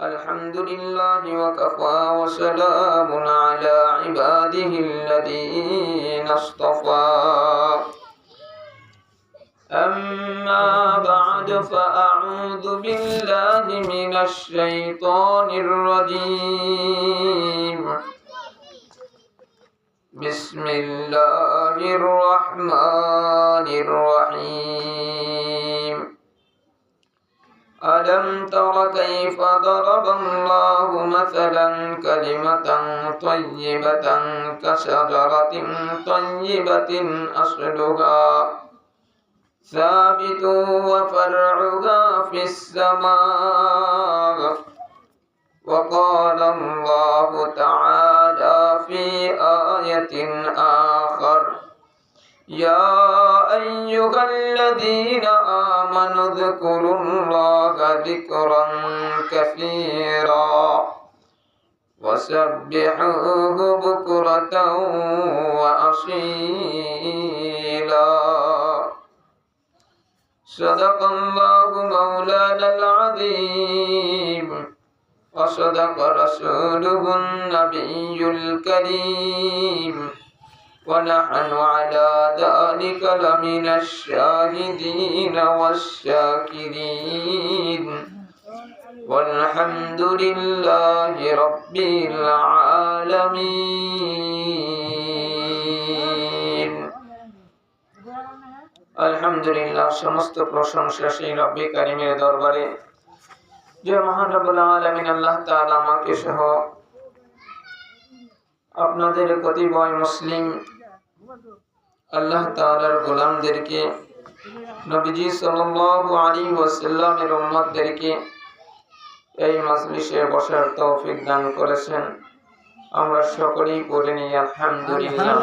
الحمد لله وكفى وسلام على عباده الذين اصطفى أما بعد فأعوذ بالله من الشيطان الرجيم بسم الله الرحمن الرحيم ألم تر كيف ضرب الله مثلا كلمة طيبة كشجرة طيبة أصلها ثابت وفرعها في السماء وقال الله تعالى في آية آخر يا أيها الذين آمنوا اذكروا الله ذكرا كثيرا وسبحوه بكرة وأصيلا صدق الله مولانا العظيم وصدق رسوله النبي الكريم ونحن على ذلك لمن الشاهدين والشاكرين والحمد لله رب العالمين আলহামদুলিল্লাহ সমস্ত প্রশংসা সেই রব্বে কারীমের দরবারে যে মহান রব্বুল আলামিন আল্লাহ তাআলা আমাকে সহ আপনাদের কতিপয় মুসলিম আল্লাহ তাআলার গোলামদেরকে নবীজি সাল্লাল্লাহু আলাইহি ওয়াসাল্লামের উম্মতদেরকে এই মাজলিসে বসার তৌফিক দান করেছেন। আমরা সকলেই পড়ে নিই আলহামদুলিল্লাহ।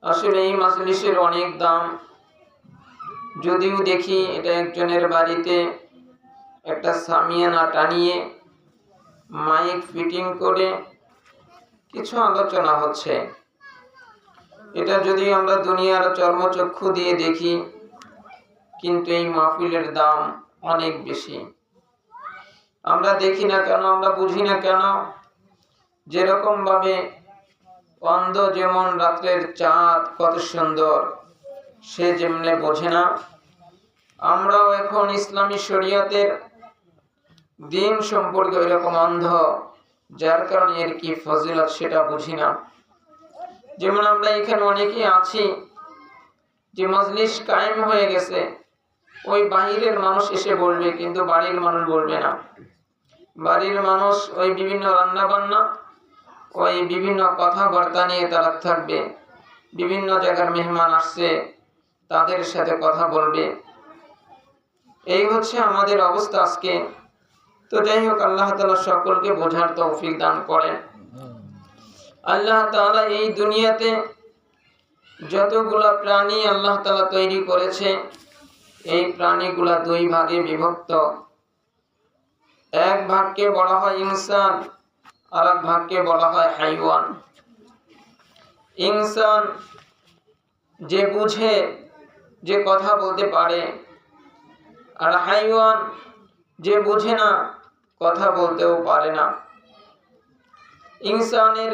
আসলে এই মাজলিসের অনেক দাম, যদিও দেখি এটা একজনের বাড়িতে একটা সামিয়ানা টানিয়ে মাইক ফিটিং করে কিছু আলোচনা হচ্ছে। এটা যদি আমরা দুনিয়ার চর্মচক্ষু দিয়ে দেখি, কিন্তু এই মাহফিলের দাম অনেক বেশি। আমরা দেখি না কেন, আমরা বুঝি না কেন, যেরকম ভাবে অন্ধ যেমন রাত্রের চাঁদ কত সুন্দর সে যেমনে বোঝে না, আমরাও এখন ইসলামী শরীয়তের দিন সম্পর্কে এরকম অন্ধ, যার কারণে এর কি ফজিলত সেটা বুঝি না। যেমন আমরা এখানে অনেকেই আছি যে মজলিস কায়েম হয়ে গেছে, ওই বাহিরের মানুষ এসে বলবে কিন্তু বাড়ির মানুষ বলবে না। বাড়ির মানুষ ওই বিভিন্ন রান্না বান্না, ওই বিভিন্ন কথাবার্তা নিয়ে তারা থাকবে, বিভিন্ন জায়গার মেহমান আসছে তাদের সাথে কথা বলবে। এই হচ্ছে আমাদের অবস্থা আজকে। তো যাই হোক, আল্লাহ তাআলা সকলকে বোঝার তৌফিক দান করেন। আল্লাহ তাআলা এই দুনিয়াতে যতগুলা প্রাণী আল্লাহ তাআলা তৈরি করেছে, এই প্রাণীগুলা দুই ভাগে বিভক্ত। এক ভাগকে বলা হয় ইনসান, আর এক ভাগকে বলা হয় হাইওয়ান। ইনসান যে বুঝে, যে কথা বলতে পারে, আর হাইওয়ান যে বুঝে না, কথা বলতেও পারে না। ইনসানের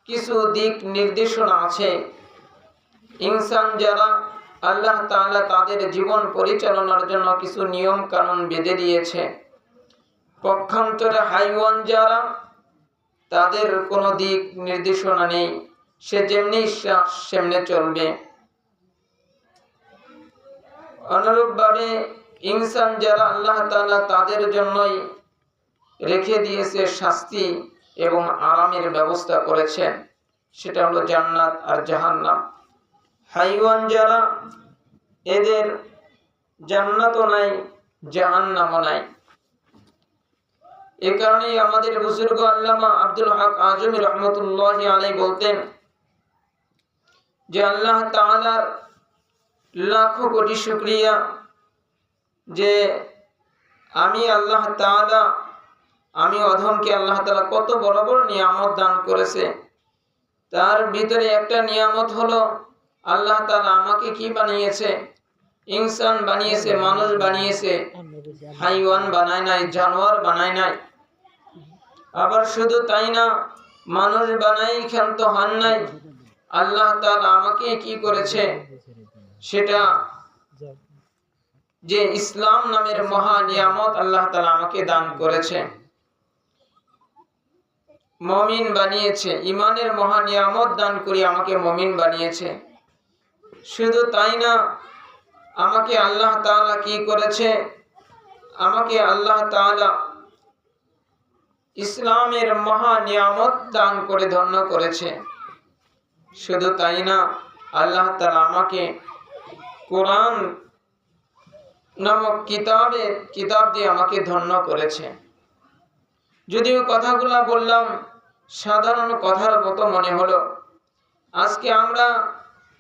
কিছু দিক নির্দেশনা আছে। ইনসান যারা, আল্লাহ তাআলা তাদের জীবন পরিচালনার জন্য কিছু নিয়ম কানুন বেঁধে দিয়েছে। পক্ষান্তরে হাইওয়ান যারা, তাদের কোনো দিক নির্দেশনা নেই, সে যেমনি সেমনে চলবে। অনুরূপভাবে ইনসান যারা, আল্লাহ তাআলা তাদের জন্যই রেখে দিয়েছে শাস্তি এবং আরামের ব্যবস্থা করেছেন, সেটা হলো জান্নাত আর জাহান্নাম। হাইওয়ান যারা, এদের জান্নাতও নাই, জাহান্নামও নাই। এ কারণেই আমাদের বুজুর্গ আল্লামা আব্দুল হক আজমি রহমতুল্লাহি আলাইহি বলতেন যে আল্লাহ তাআলার লাখো কোটি শুকরিয়া যে আমি অধমকে আল্লাহ তাআলা কত বড় বড় নিয়ামত দান করেছে। তার ভিতরে একটা নিয়ামত হলো আল্লাহ তাআলা আমাকে কি বানিয়েছে, ইনসান বানিয়েছে, মানুষ বানিয়েছে, হাইওয়ান বানায় নাই, জানোয়ার বানায় নাই। আবার শুধু তাই না, মানুষ বানাই ক্ষান্ত হন নাই, আল্লাহ তাআলা আমাকে কি করেছে, সেটা যে ইসলাম নামের মহা নিয়ামত আল্লাহ তাআলা আমাকে দান করেছে, মুমিন বানিয়েছে, ঈমানের মহা নিয়ামত দান করে আমাকে মুমিন বানিয়েছে। শুধু তাই না, আমাকে আল্লাহ তাআলা কি করেছে, আমাকে আল্লাহ তাআলা ইসলামের মহা নিয়ামত দান করে ধন্য করেছে। শুধু তাই না, আল্লাহ তাআলা আমাকে কোরআন নামক কিতাব দিয়ে আমাকে ধন্য করেছে। যদিও কথাগুলা বললাম সাধারণ কথার মতো মনে হলো, আজকে আমরা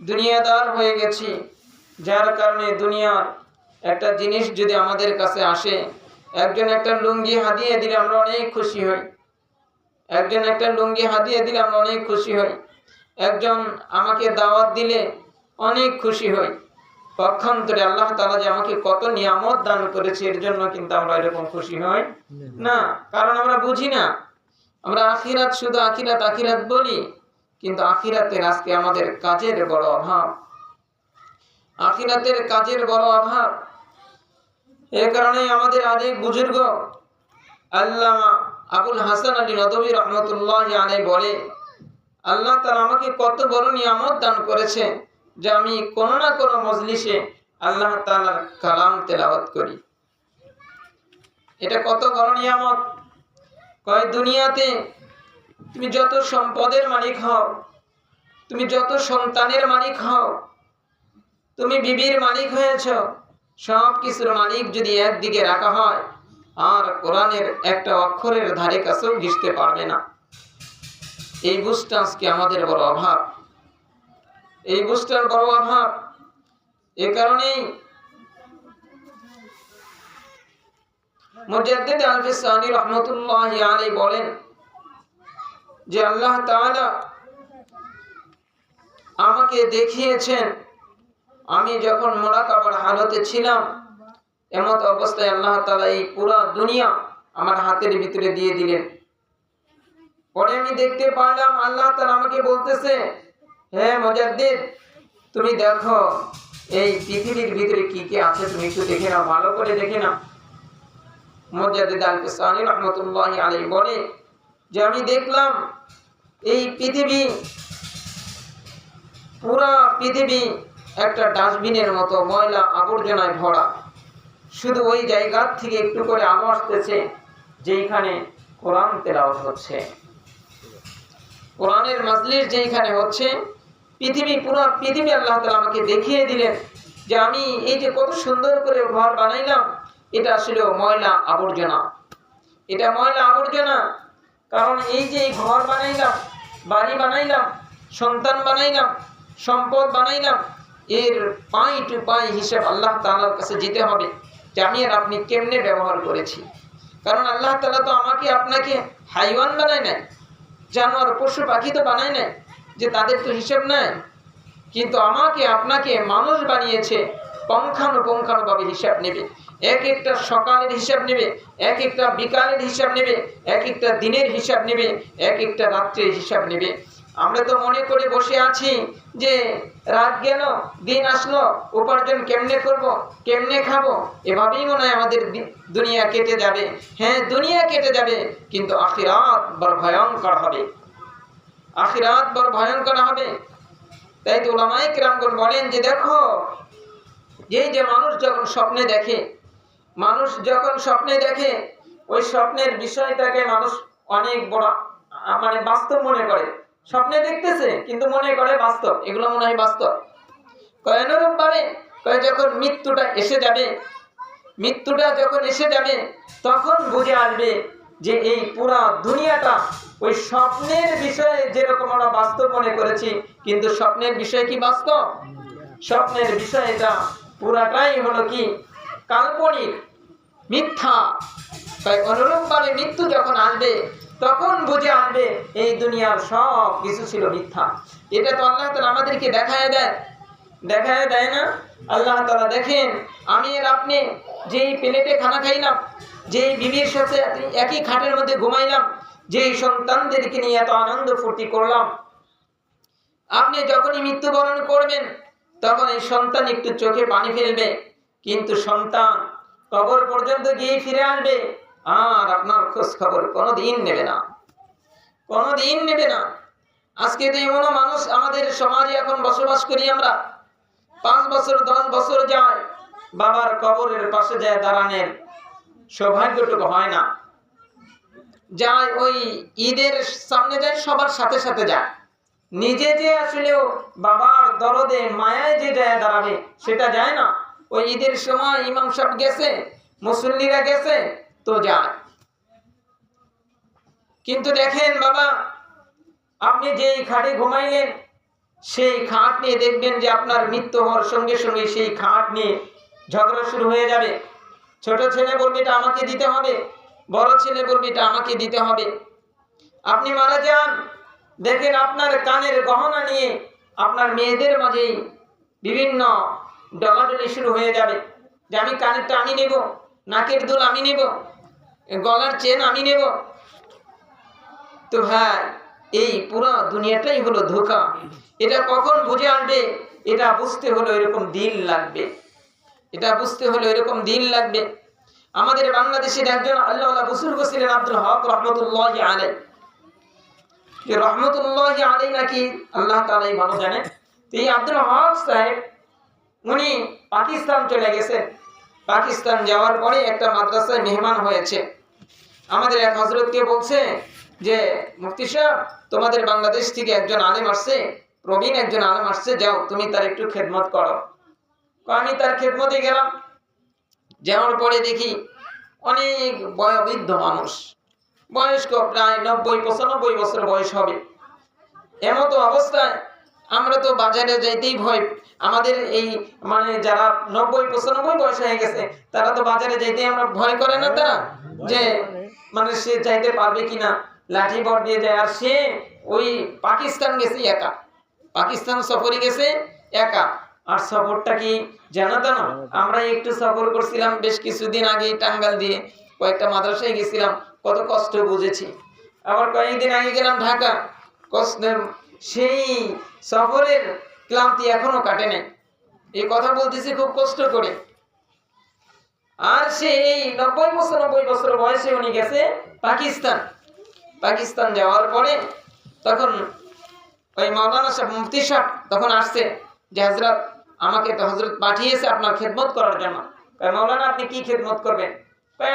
দুনিয়াদার হয়ে গেছি, যার কারণে দুনিয়ার একটা জিনিস যদি আমাদের কাছে আসে, একজন একটা লুঙ্গি হাদিয়ে দিলে আমরা অনেক খুশি হই, একজন একটা লুঙ্গি হাদিয়ে দিলে আমরা অনেক খুশি হই, একজন আমাকে দাওয়াত দিলে অনেক খুশি হই। পক্ষান্তরে আল্লাহ তাআলা যে আমাকে কত নিয়ামত দান করেছে, এর জন্য কিন্তু আমরা এরকম খুশি হই না, কারণ আমরা বুঝি না। আমরা আখিরাত, শুধু আখিরাত আখিরাত বলি, কিন্তু আখিরাতের আজকে আমাদের কাজের বড় অভাব, আখিরাতের কাজের বড় অভাব। এ কারণে আমাদের আরেক বুজুর্গ আল্লামা আবুল হাসান আলী নদভী রহমতুল্লাহি আলাইহি বলে, আল্লাহ তাআলা আমাকে কত বড় নিয়ামত দান করেছে যে আমি কোনো না কোনো মজলিসে আল্লাহ তাআলার কালাম তেলাওয়াত করি। এটা কত বড় নিয়ামত। কয় দুনিয়াতে তুমি যত সম্পদের মালিক হও, তুমি যত সন্তানের মালিক হও, তুমি বিবির মালিক হয়েছ, সব কিছুর মালিক যদি একদিকে রাখা হয়, আর কোরআনের একটা অক্ষরের ধারে কাছেও ঘিসতে পারবে না। এই বুঝটা আজকে আমাদের বড় অভাব, এই বুঝটার বড় অভাব। এ কারণেই মুজাদ্দিদ আল-ফিসানি রহমতুল্লাহি আলাইহি বলেন যে আল্লাহ তাআলা আমাকে দেখিয়েছেন, আমি যখন মুরাকাবার হালতে ছিলাম, এমত অবস্থায় আল্লাহ তাআলা এই পুরা দুনিয়া আমার হাতের ভিতরে দিয়ে দিলেন। পরে আমি দেখতে পারলাম আল্লাহ তাআলা আমাকে বলতেছে, হে মুজাদ্দিদ, তুমি দেখো এই পৃথিবীর ভিতরে কি কি আছে, তুমি একটু দেখে নাও, ভালো করে দেখে নাও। মুজাদ্দিদ আল-ফিসানি রহমতুল্লাহি আলাইহি বলে যে আমি দেখলাম এই পৃথিবী, পুরা পৃথিবী একটা ডাস্টবিনের মতো ময়লা আবর্জনায় ভরা। শুধু ওই জায়গা থেকে একটু করে আলো আসতেছে যেখানে কোরআন তেলাওয়াত হচ্ছে, কোরআনের মাজলিস যেখানে হচ্ছে। পৃথিবী, পুরো পৃথিবী আল্লাহ তাআলা আমাকে দেখিয়ে দিলেন যে আমি এই যে কত সুন্দর করে ঘর বানাইলাম, এটা আসলে ময়লা আবর্জনা, এটা ময়লা আবর্জনা। কারণ এই যে ঘর বানাইলাম, বাড়ি বানাইলাম, সন্তান বানাইলাম, সম্পদ বানাইলাম, এর পাই টু পাই হিসাব আল্লাহ তাআলার কাছে যেতে হবে যে আমি আর আপনি কেমনে ব্যবহার করেছি। কারণ আল্লাহ তাআলা তো আমাকে আপনাকে হাইওয়ান বানায় নাই, জানোয়ার পশু পাখি তো বানায় নাই যে তাদের তো হিসাব নাই, কিন্তু আমাকে আপনাকে মানুষ বানিয়েছে, পুঙ্খানুপুঙ্খানুভাবে হিসাব নেবে। এক একটা সকালের হিসাব নেবে, এক একটা বিকালের হিসাব নেবে, এক একটা দিনের হিসাব নেবে, এক একটা রাত্রের হিসাব নেবে। আমরা তো মনে করে বসে আছি যে রাত গেল, দিন আসলো, উপার্জন কেমনে করব, কেমনে খাবো, এভাবেই মনে হয় আমাদের দুনিয়া কেটে যাবে। হ্যাঁ, দুনিয়া কেটে যাবে, কিন্তু আখিরাত বড় ভয়ঙ্কর হবে, আখিরাত বড় ভয়ঙ্কর হবে। তাই তো উলামায়ে কিরামগণ বলেন যে দেখো, এই যে মানুষ যখন স্বপ্নে দেখে, মানুষ যখন স্বপ্নে দেখে, ওই স্বপ্নের বিষয়টাকে মানুষ অনেক বড় মানে বাস্তব মনে করে। স্বপ্নে দেখতেছে কিন্তু মনে করে বাস্তব, এগুলো মনে হয় বাস্তব। অনুরূপ ভাবে যখন মৃত্যুটা এসে যাবে, মৃত্যুটা যখন এসে যাবে, তখন বুঝে আসবে যে এই পুরা দুনিয়াটা ওই স্বপ্নের বিষয়ে যেরকম আমরা বাস্তব মনে করেছি, কিন্তু স্বপ্নের বিষয় কি বাস্তব? স্বপ্নের বিষয়টা পুরাটাই হলো কি কাল্পনিক, মিথ্যা। তাই অনুরূপ ভাবে মৃত্যু যখন আসবে, তখন বুঝে আসবে এই দুনিয়ার সব কিছু ছিল মিথ্যা। এটা তো আল্লাহ তাআলা আমাদেরকে দেখায় দেয় না। আল্লাহ তাআলা দেখেন, আমি আর আপনি যেই প্লেটে খানা খাইলাম, যেই বিবির সাথে একই খাটের মধ্যে ঘুমাইলাম, যেই সন্তানদেরকে নিয়ে এত আনন্দ ফুর্তি করলাম, আপনি যখনই মৃত্যুবরণ করবেন তখন এই সন্তান একটু চোখে পানি ফেলবে, কিন্তু সন্তান কবর পর্যন্ত গিয়ে ফিরে আসবে, আর আপনার খোঁজ খবর কোনোদিন নেবে না, কোনোদিন নেবে না। আজকে তো এমন মানুষ আমাদের সমাজে এখন বসবাস করি আমরা, 5 বছর 10 বছর যায়, বাবার কবরের পাশে যায় দাঁড়ানোর সৌভাগ্যটুকু হয় না। যায় ওই ঈদের সামনে যায়, সবার সাথে সাথে যায়, নিজে যে আসলেও বাবার দরদে মায়ায় যে যায় দাঁড়াবে সেটা যায় না। ওই ঈদের সময় ইমাম সাহেব গেছে, মুসল্লিরা গেছে তো যায়। কিন্তু দেখেন বাবা, আপনি যেই খাটে ঘুমাইলেন সেই খাট নিয়ে দেখবেন যে আপনার মৃত্যু হওয়ার সঙ্গে সঙ্গে সেই খাট নিয়ে ঝগড়া শুরু হয়ে যাবে। ছোট ছেলে বলবে এটা আমাকে দিতে হবে, বড় ছেলে বলবে এটা আমাকে দিতে হবে। আপনি মারা যান, দেখেন আপনার কানের গহনা নিয়ে আপনার মেয়েদের মাঝেই বিভিন্ন ডলাডলি শুরু হয়ে যাবে, যে আমি কানেরটা আমি নেব, নাকের দুল আমি নেব, গলার চেন আমি নেব। তো ভাই, এই পুরো দুনিয়াটাই হলো ধোঁকা। এটা কখন বুঝে আসবে? এটা বুঝতে হলো এরকম দিন লাগবে, এটা বুঝতে হলো এরকম দিন লাগবে। আমাদের বাংলাদেশের একজন আল্লাহওয়ালা বুজুর্গ ছিলেন আব্দুল হক রহমতুল্লাহি আলাইহি। রহমতুল্লাহি আলাইহি নাকি আল্লাহ তাআলাই ভালো জানেন। এই আব্দুল হক সাহেব উনি পাকিস্তান চলে গেছেন। পাকিস্তান যাওয়ার পরে একটা মাদ্রাসায় মেহমান হয়েছে। আমাদের এক হযরতকে বলছে যে মুফতি সাহেব, তোমাদের বাংলাদেশ থেকে একজন আলেম আসছে, প্রবীণ একজন আলেম আসছে, যাও তুমি তার একটু খেদমত করো। আমি তার খেদমতে গেলাম। যাওয়ার পরে দেখি অনেক বয়োবৃদ্ধ মানুষ, বয়স্ক প্রায় 90-95 বছর বয়স হবে। এমতো অবস্থায় আমরা তো বাজারে যাইতেই ভয়, আমাদের এই মানে যারা 90-95 বয়স হয়ে গেছে তারা তো বাজারে যাইতে আমরা ভয় করে না, তারা যে মানে সে যাইতে পারবে কিনা, লাঠি বর দিয়ে যায়। আর সে ওই পাকিস্তান গেছে একা, পাকিস্তান সফরে গেছে একা। আর সফরটা কি জানো তো না, আমরা একটু সফর করছিলাম বেশ কিছুদিন আগে, টাঙ্গাইল দিয়ে কয়েকটা মাদ্রাসায় গেছিলাম, কত কষ্ট বুঝেছি। আবার কয়েকদিন আগে গেলাম ঢাকা, কষ্ট, সেই সফরের ক্লান্তি এখনো কাটে নাই। এই কথা বলতেছি খুব কষ্ট করে। আর সে এই 90-95 বছর বয়সে উনি গেছে পাকিস্তান। পাকিস্তান যাওয়ার পরে তখন ওই মাওলানা সাহেব, মুফতি সাহেব তখন আসছে যে হযরত, আমাকে তো হযরত পাঠিয়েছে আপনার খেদমত করার জন্য। মাওলানা আপনি কি খেদমত করবেন?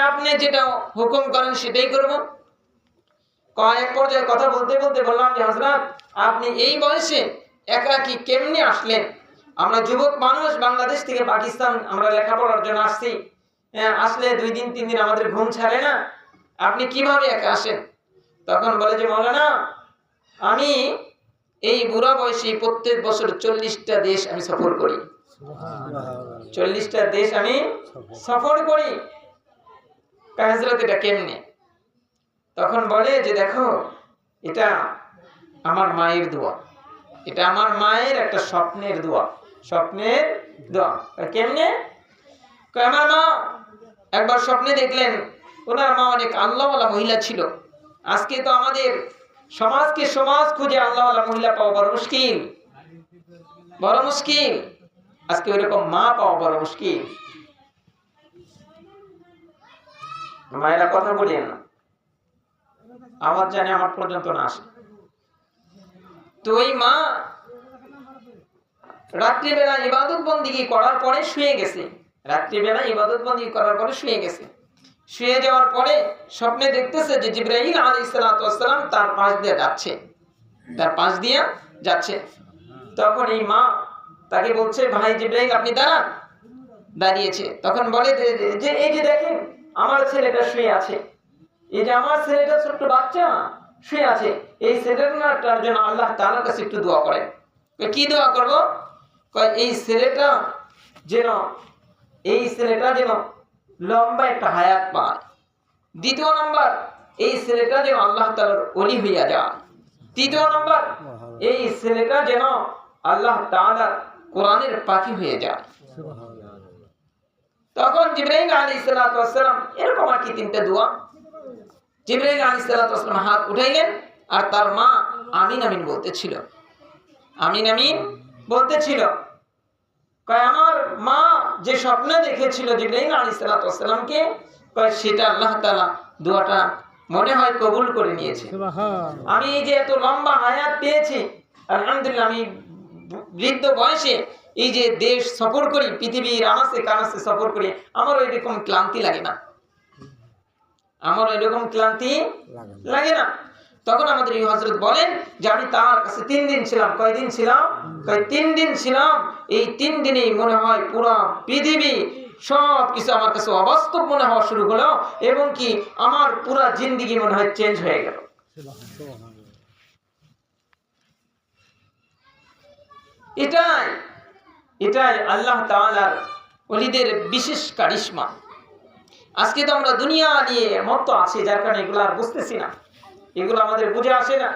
আপনি যেটা হুকুম করেন সেটাই করব। কয়েক পর্যায়ে কথা বলতে বলতে বললাম যে হযরত, আপনি এই বয়সে একাকী কেমনে আসলেন? আমরা যুবক মানুষ, বাংলাদেশ থেকে পাকিস্তান আমরা লেখাপড়ার জন্য আসছি, আসলে 2 দিন 3 দিন আমাদের ঘুম ছাড়ে না, আপনি কিভাবে একা আসেন? তখন বলে যে মাওলানা, আমি এই বুড়া বয়সে প্রত্যেক বছর 40টা দেশ আমি সফর করি, 40টা দেশ আমি সফর করি। হযরত এটা কেমনে? তখন বলে যে দেখো, এটা আমার মায়ের দোয়া, এটা আমার মায়ের একটা স্বপ্নের দোয়া, স্বপ্নের দোয়া। কেমনে? আমার মা একবার স্বপ্নে দেখলেন, ওনার মা অনেক আল্লাহওয়ালা মহিলা ছিল। আজকে তো আমাদের সমাজকে সমাজ খুঁজে আল্লাহওয়ালা মহিলা পাওয়া বড় মুশকিল, বড় মুশকিল। আজকে ওইরকম মা পাওয়া বড় মুশকিল। মায়েরা কথা বলেন না, আওয়াজ জানে আমার পর্যন্ত না আসে। তো ওই মা রাত্রিবেলা ইবাদত বন্দিগি করার পরে শুয়ে গেছে, রাত্রিবেলা ইবাদত বন্দিগি করার পরে শুয়ে গেছে। শুয়ে যাওয়ার পরে স্বপ্নে দেখতেছে যে জিবরাইল আলাইহিস সালাতু ওয়াস সালাম তার পাশ দিয়ে যাচ্ছে, তার পাশ দিয়ে যাচ্ছে। তখন এই মা তাকে বলছে, ভাই জিবরাইল আপনি দাঁড়ান। দাঁড়িয়েছে। তখন বলে যে এই যে দেখেন আমার ছেলেটা শুয়ে আছে, এই যে আমার ছেলেটা ছোট্ট বাচ্চা শুয়ে আছে, এই ছেলেটার জন্য আল্লাহ তাআলার কাছে একটু দোয়া করেন। কি দোয়া করব? এই ছেলেটা যেন লম্বা একটা হায়াত পায়। দ্বিতীয় নাম্বার, এই ছেলেটা যেন আল্লাহ তাআলার ওলি হইয়া যায়। তৃতীয় নাম্বার, এই ছেলেটা যেন আল্লাহ তাআলার কোরআনের পাখি হয়ে যায়। তখন জিবরাইল আলাইহিস সালাতু ওয়াস সালাম এরকম আর কি তিনটা দোয়া, জিবরাইল আলাইহিস সালাতু ওয়াস সালাম হাত উঠাইলেন আর তার মা আমিন আমিন বলতেছিল, আমিন আমিন বলতেছিল। কয় আমার মা যে স্বপ্ন দেখেছিল জিবরাইল আলাইহিস সালাতু ওয়াস সালামকে, কয় সেটা আল্লাহ তাআলা দোয়াটা মনে হয় কবুল করে নিয়েছে। আমি এই যে এত লম্বা হায়াত পেয়েছি, আলহামদুলিল্লাহ, আমি বৃদ্ধ বয়সে এই যে দেশ সফর করি, পৃথিবীর আনাচে কানাচে সফর করি, আমারও এরকম ক্লান্তি লাগে না, আমার এরকম ক্লান্তি লাগে না। তখন আমাদের এই হযরত বলেন যে আমি তার কাছে 3 দিন ছিলাম। কয়দিন ছিলাম? কয় 3 দিন ছিলাম। এই 3 দিনেই মনে হয় পুরো পৃথিবী সব কিছু আমার কাছে অবাস্তব মনে হওয়া শুরু হলো, এবং কি আমার পুরা জিন্দেগি মনে হয় চেঞ্জ হয়ে গেল। এটাই আল্লাহ তাআলার ওলিদের বিশেষ কারিশমা। আজকে তো আমরা দুনিয়া নিয়ে মত্ত আছি, যার কারণে এগুলো আর বুঝতেছি না, এগুলো আমাদের বুঝে আসে না।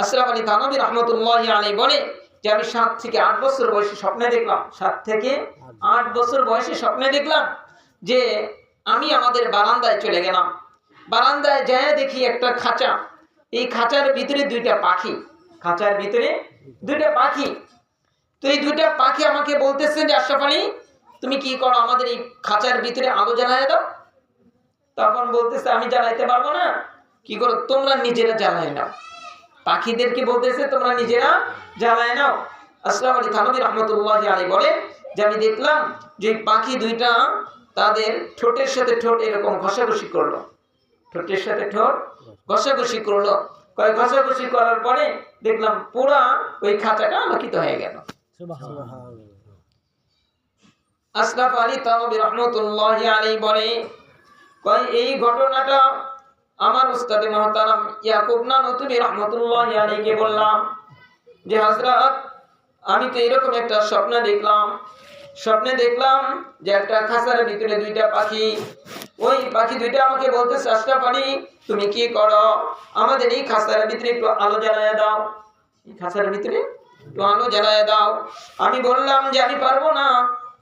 আশরাফ আলী থানভী রাহমাতুল্লাহি আলাইহি বলে যে আমি 7 থেকে 8 বছর বয়সে স্বপ্নে দেখলাম, 7 থেকে 8 বছর বয়সে স্বপ্নে দেখলাম যে আমি আমাদের বারান্দায় চলে গেলাম। বারান্দায় যায় দেখি একটা খাঁচা, এই খাঁচার ভিতরে 2টা পাখি, খাঁচার ভিতরে 2টা পাখি। তো এই 2টা পাখি আমাকে বলতেছে যে আশরাফ আলী তুমি কি করো, আমাদের এই খাঁচার ভিতরে আলো জ্বালায় দাও। তখন বলতেছে আমি জ্বালাইতে পারবো না। কি করো, তোমরা নিজেরা জ্বালায় নাও। পাখিদেরকে বলতেছে তোমরা নিজেরা জ্বালায় নাও। আশরাফ আলী থানভী রাহমাতুল্লাহি আলাইহি বলে যে আমি দেখলাম যে পাখি 2টা তাদের ঠোঁটের সাথে ঠোঁট এরকম ঘষাঘষি করলো, ঠোঁটের সাথে ঠোঁট ঘষাঘষি করলো। কয়েক ঘষাঘষি করার পরে দেখলাম পুরা ওই খাঁচাটা আলোকিত হয়ে গেল। আশরাফ আলী থানভী রাহমাতুল্লাহি আলাইহি বলে কয় এই ঘটনাটা আমার উস্তাদে মুহতারাম ইয়াকুব নানুতুবি রাহমাতুল্লাহি আলাইহিকে বললাম যে হযরত আমি তো এরকম একটা স্বপ্ন দেখলাম, স্বপ্নে দেখলাম যে একটা খাঁচার ভিতরে 2টা পাখি, ওই পাখি 2টা আমাকে বলতেছে আশরাফ আলী তুমি কি করো, আমাদের এই খাঁচার ভিতরে একটু আলো জ্বালায় দাও, এই খাঁচার ভিতরে একটু আলো জ্বালায় দাও। আমি বললাম যে আমি পারবো না,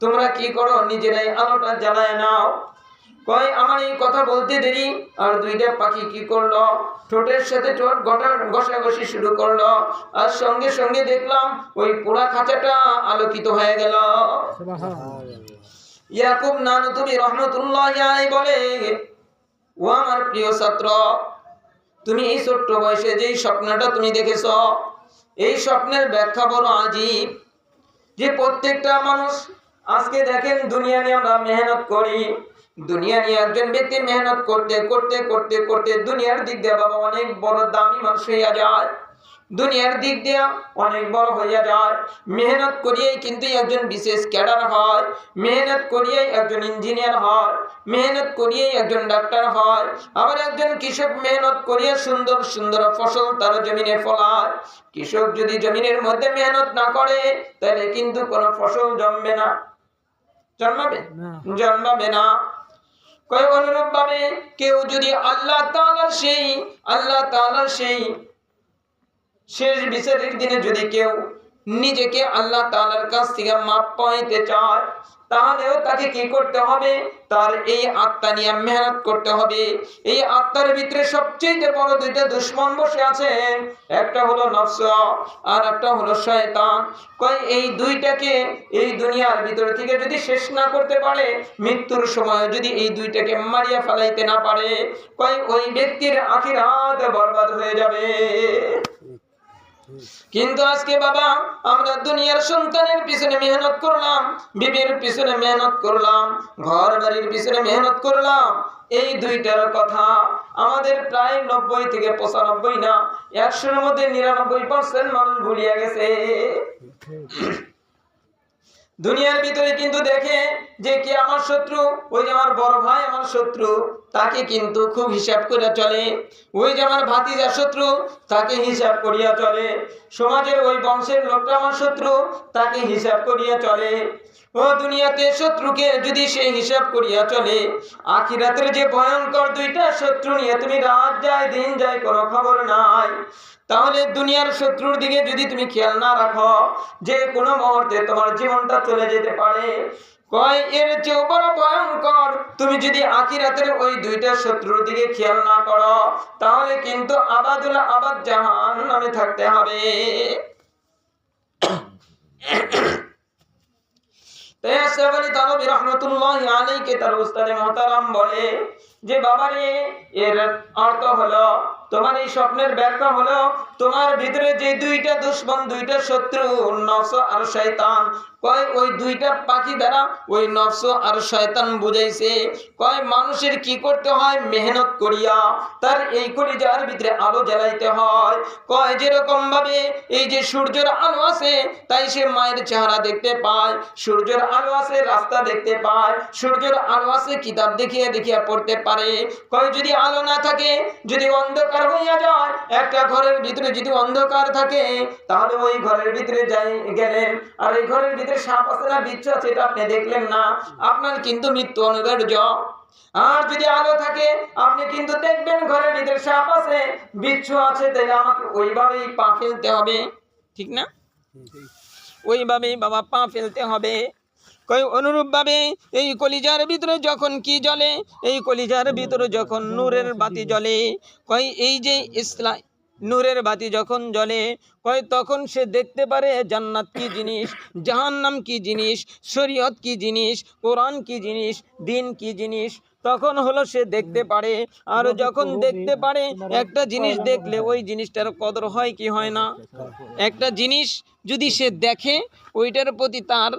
তোমরা কি করো নিজেরাই আলোটা জ্বালায় নাও। কয় আমার এই কথা বলতে দেরি আর 2টা পাখি কি করলো, ঠোঁটের সাথে ঠোঁট ঘষাঘষি শুরু করলো, আর সঙ্গে সঙ্গে দেখলাম ওই পুরা খাঁচাটা আলোকিত হয়ে গেল। ইয়াকুব নানুতুবি রাহমাতুল্লাহি আলাইহি বলে ও আমার প্রিয় ছাত্র, তুমি এই ছোট্ট বয়সে যেই স্বপ্নটা তুমি দেখেছো, এই স্বপ্নের ব্যাখ্যা বড় আজীব। যে প্রত্যেকটা মানুষ আজকে দেখেন দুনিয়া নিয়ে আমরা মেহনত করি, দুনিয়া নিয়ে একজন ব্যক্তি মেহনত করতে করতে করতে করতে দুনিয়ার দিক দিয়ে বাবা অনেক বড় দামি মানুষ হইয়া যায়, দুনিয়ার দিক দিয়ে অনেক বড় হইয়া যায়। মেহনত করিয়েই কিন্তু একজন বিশেষ ক্যাডার হয়, মেহনত করিয়েই একজন ইঞ্জিনিয়ার হয়, মেহনত করিয়েই একজন ডাক্তার হয়। আবার একজন কৃষক মেহনত করিয়ে সুন্দর সুন্দর ফসল তার জমিনে ফলায়। কৃষক যদি জমিনের মধ্যে মেহনত না করে তাহলে কিন্তু কোনো ফসল জন্মবে না, জন্মাবে না। কয় অনুরূপ ভাবে কেউ যদি আল্লাহ তাআলার সেই শেষ বিচারের দিনে যদি কেউ নিজেকে আল্লাহ তাআলার কাছ থেকে মাপ পাইতে চায়, তাহলেও তাকে কি করতে হবে, তার এই আত্মা নিয়ে মেহনত করতে হবে। এই আত্মার ভিতরে সবচেয়ে বড় 2টা দুশমন বসে আছেন, একটা হলো নফস আর একটা হলো শয়তান। কয় এই 2টাকে এই দুনিয়ার ভিতর থেকে যদি শেষ না করতে পারে, মৃত্যুর সময় যদি এই 2টাকে মারিয়া ফেলাইতে না পারে, কয় ওই ব্যক্তির আখিরাত বরবাদ হয়ে যাবে। কিন্তু আজকে বাবা আমরা দুনিয়ার সন্তানের পিছনে মেহনত করলাম, বিবির পিছনে মেহনত করলাম, ঘর বাড়ির পিছনে মেহনত করলাম, এই 2টার কথা আমাদের প্রায় 90 থেকে 95 না 100-এর মধ্যে 99% মানুষ ভুলিয়া গেছে। দুনিয়ার ভিতরে কিন্তু দেখে যে কে আমার শত্রু, ওই যে আমার বড় ভাই আমার শত্রু, তাকে কিন্তু খুব হিসাব করে চলে। ওই যে আমার ভাতিজা শত্রু, তাকে হিসাব করিয়া চলে। সমাজের ওই বংশের লোকটা আমার শত্রু, তাকে হিসাব করিয়া চলে। ও দুনিয়াতে শত্রুকে যদি সে হিসাব করিয়া চলে, আখিরাতের যে ভয়ঙ্কর দুইটা শত্রু নিয়ে তুমি রাত যায় দিন যায় কোনো খবর নাই। তাহলে দুনিয়ার শত্রুর দিকে যদি তুমি খেয়াল না রাখো, যে কোনো মুহূর্তে তোমার জীবনটা চলে যেতে পারে। কয় এর চেয়েও বড় ভয়ঙ্কর, তুমি যদি আখিরাতের ওই দুইটা শত্রুর দিকে খেয়াল না করো, তাহলে কিন্তু আবাদুল আবাদ জাহান্নামে থাকতে হবে। তাই আশরাফ আলী থানভী রাহমাতুল্লাহি আলাইহি তার উস্তাদে মুহতারাম বলে যে বাবারে, এর অর্থ হলো, তোমার এই স্বপ্নের ব্যাখ্যা হলো, তোমার ভিতরে যে দুইটা দুশমন, দুইটা শত্রু, নফস আর শয়তান। কয় ওই দুইটা পাখি দ্বারা ওই নফস আর শয়তান বুঝাইছে। কয় মানুষের কি করতে হয়, মেহনত করিয়া তার এই কলিজার ভিতরে আলো জ্বালাইতে হয়। কয় যেরকম ভাবে এই যে সূর্যের আলো আছে তাই সে মায়ের চেহারা দেখতে পায়, সূর্যের আলো আছে রাস্তা দেখতে পায়, সূর্যের আলো আছে কিতাব দেখিয়ে দেখিয়ে পড়তে পারে। কয় যদি আলো না থাকে, যদি অন্ধকার হইয়া যায়, একটা ঘরের ভিতরে যদি অন্ধকার থাকে, তাহলে ওই ঘরের ভিতরে যাই গেলেন, আর এই ঘরের ভিতরে সাপ আছে না বিচ্ছু আছে, এটা আপনি দেখলেন না, আপনার কিন্তু মৃত্যু অনিবার্য। আর যদি আলো থাকে, আপনি কিন্তু দেখবেন ঘরের ভিতরে সাপ আছে বিচ্ছু আছে, তাহলে আমাকে ওইভাবেই পা ফেলতে হবে, ঠিক না? ওইভাবেই বাবা পা ফেলতে হবে। কই অনুরূপ ভাবে এই কলিজার ভিতরে যখন কি জ্বলে, এই কলিজার ভিতরে যখন নূরের বাতি জ্বলে, কই এই যে ইসলাম নূরের বাতি যখন জ্বলে, কয় তখন সে দেখতে পারে জান্নাত কি জিনিস, জাহান্নাম কি জিনিস, শরীয়ত কি জিনিস, কোরআন কি জিনিস, দিন কি জিনিস, তখন হলো সে দেখতে পারে। আর যখন দেখতে পারে, একটা জিনিস দেখলে ওই জিনিসটার কদর হয় কি হয় না? একটা জিনিস যদি সে দেখে, ওইটার প্রতি তার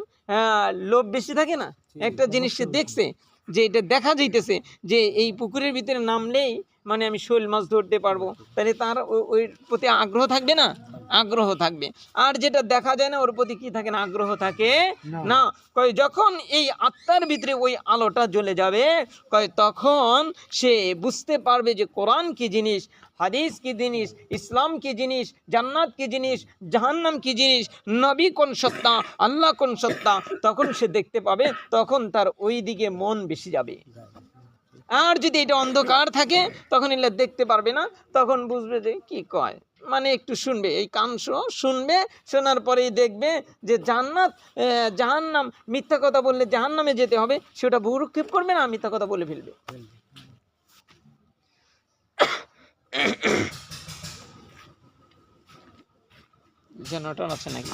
লোভ বেশি থাকে না? একটা জিনিস সে দেখছে, যে এটা দেখা যাইতেছে যে এই পুকুরের ভিতরে নামলেই মানে আমি শোল মাছ ধরতে পারবো, তাহলে তার ওই প্রতি আগ্রহ থাকবে না? আগ্রহ থাকবে। আর যেটা দেখা যায় না ওর প্রতি কি থাকে না? আগ্রহ থাকে না। কয় যখন এই আত্মার ভিতরে ওই আলোটা জ্বলে যাবে, কয় তখন সে বুঝতে পারবে যে কোরআন কি জিনিস, হাদিস কি জিনিস, ইসলাম কি জিনিস, জান্নাত কি জিনিস, জাহান্নাম কি জিনিস, নবী কোন সত্তা, আল্লাহ কোন সত্তা, তখন সে দেখতে পাবে। তখন তার ওই দিকে মন বেশি যাবে। আর যদি এটা অন্ধকার থাকে, তখন এগুলো দেখতে পারবে না, তখন বুঝবে যে কি কয়, মানে একটু শুনবে, এই কান শুনবে, শোনার পরেই দেখবে যে জান্নাত জাহান্নাম, মিথ্যা কথা বললে জাহান্নামে যেতে হবে, সেটা ভ্রুক্ষেপ করবে না, মিথ্যা কথা বলে ফেলবে। জেনারেটর আছে নাকি?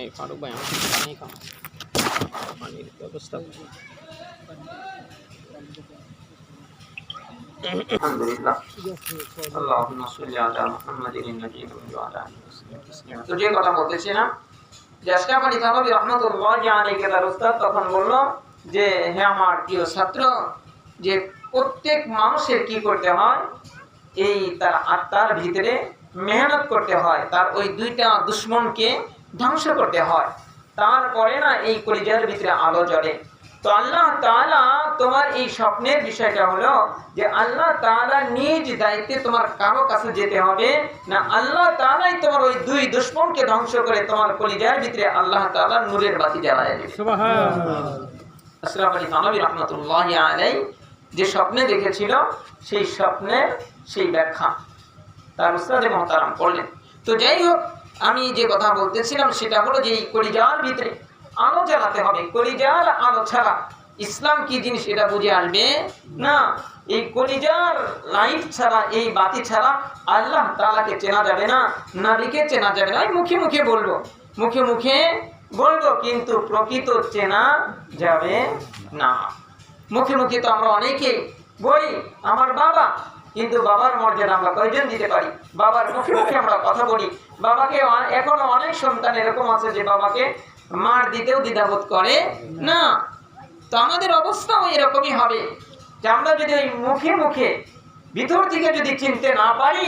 এই ফারুক ভাই আমার পানি খাও, পানির ব্যবস্থা। আলহামদুলিল্লাহ, আল্লাহুম্মা সাল্লি আলা মুহাম্মাদিন নাবিয়্যিল ওয়া আলা আলিহি ওয়াসাল্লাম। তো যে কথা বলতেছি না, যে আশরাফ আলী থানভী রাহমাতুল্লাহি আলাইহি তার উস্তাদ তখন বলল যে হে আমার প্রিয় ছাত্র, যে প্রত্যেক মানুষের কি করতে হয়, এই তার আত্মার ভিতরে মেহনত করতে হয়, তার ওই দুইটা দুশমনকে ধ্বংস করতে হয়, তারপরে না এই কলিজার ভিতরে আলো জ্বলে। তো আল্লাহ তাআলা তোমার এই স্বপ্নের বিষয়টা হলো যে আল্লাহ তাআলা নিজ দায়িত্বে তোমার কারো কাছে যেতে হবে না, আল্লাহ তাআলাই তোমার ওই দুই দুশমনকে ধ্বংস করে তোমার কলিজার ভিতরে আল্লাহ তাআলা নূরের বাতি জ্বালায় দেবে। সুবহানাল্লাহ। আশরাফ আলী থানভী রাহমাতুল্লাহি আলাইহি যে স্বপ্নে দেখেছিল, সেই স্বপ্নের সেই ব্যাখ্যা তার উস্তাদে মুহতারাম করলেন। তো যাই হোক, আমি যে কথা বলতেছিলাম সেটা হলো যে এই কলিজার ভিতরে আলো জ্বালাতে হবে। কলিজার আলো ছাড়া ইসলাম কি জিনিস এটা বুঝে আসবে না। এই কলিজার লাইট ছাড়া, এই বাতি ছাড়া আল্লাহ তাআলাকে চেনা যাবে না, নবীকে চেনা যাবে না। আমি মুখে মুখে বলবো, মুখে মুখে বলবো, কিন্তু প্রকৃত চেনা যাবে না। মুখে মুখে তো আমরা অনেকে বলি আমার বাবা, কিন্তু বাবার মর্যাদা আমরা কয়জন দিতে পারি? বাবার মুখে মুখে আমরা কথা বলি, বাবাকে এখনো অনেক সন্তান এরকম আছে যে বাবাকে মার দিতেও দ্বিধাবোধ করে না। তো আমাদের অবস্থাও এরকমই হবে যে আমরা যদি ওই মুখে মুখে ভিতর থেকে যদি চিনতে না পারি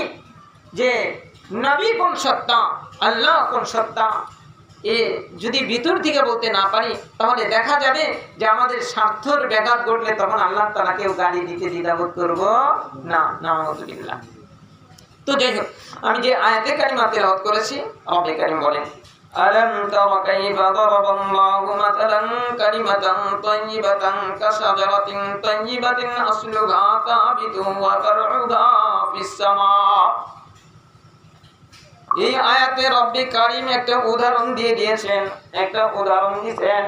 যে নবী কোন সত্তা, আল্লাহ কোন সত্তা, এ যদি ভিতর থেকে বলতে না পারি তাহলে দেখা যাবে যে আমাদের স্বার্থর ব্যাঘাত ঘটলে তখন আল্লাহ তাআলা কেউ গালি দিতে দ্বিধাবোধ করবো না। নাউযুবিল্লাহ। তো যাই হোক, আমি যে আয়াতে কারিমা তেলাওয়াত করেছি, রব্বে কারীম বলেন আলাম তারা কাইফা দারাবাল্লাহু মাতালান কালিমাতান তাইয়্যিবাতান কাশাজারাতিন তাইয়্যিবাতিন আসলুহা সাবিতুন ওয়া ফারউহা ফিস সামা। এই আয়াতে রব্বে কারীম একটা উদাহরণ দিয়ে দিয়েছেন, একটা উদাহরণ দিয়েছেন।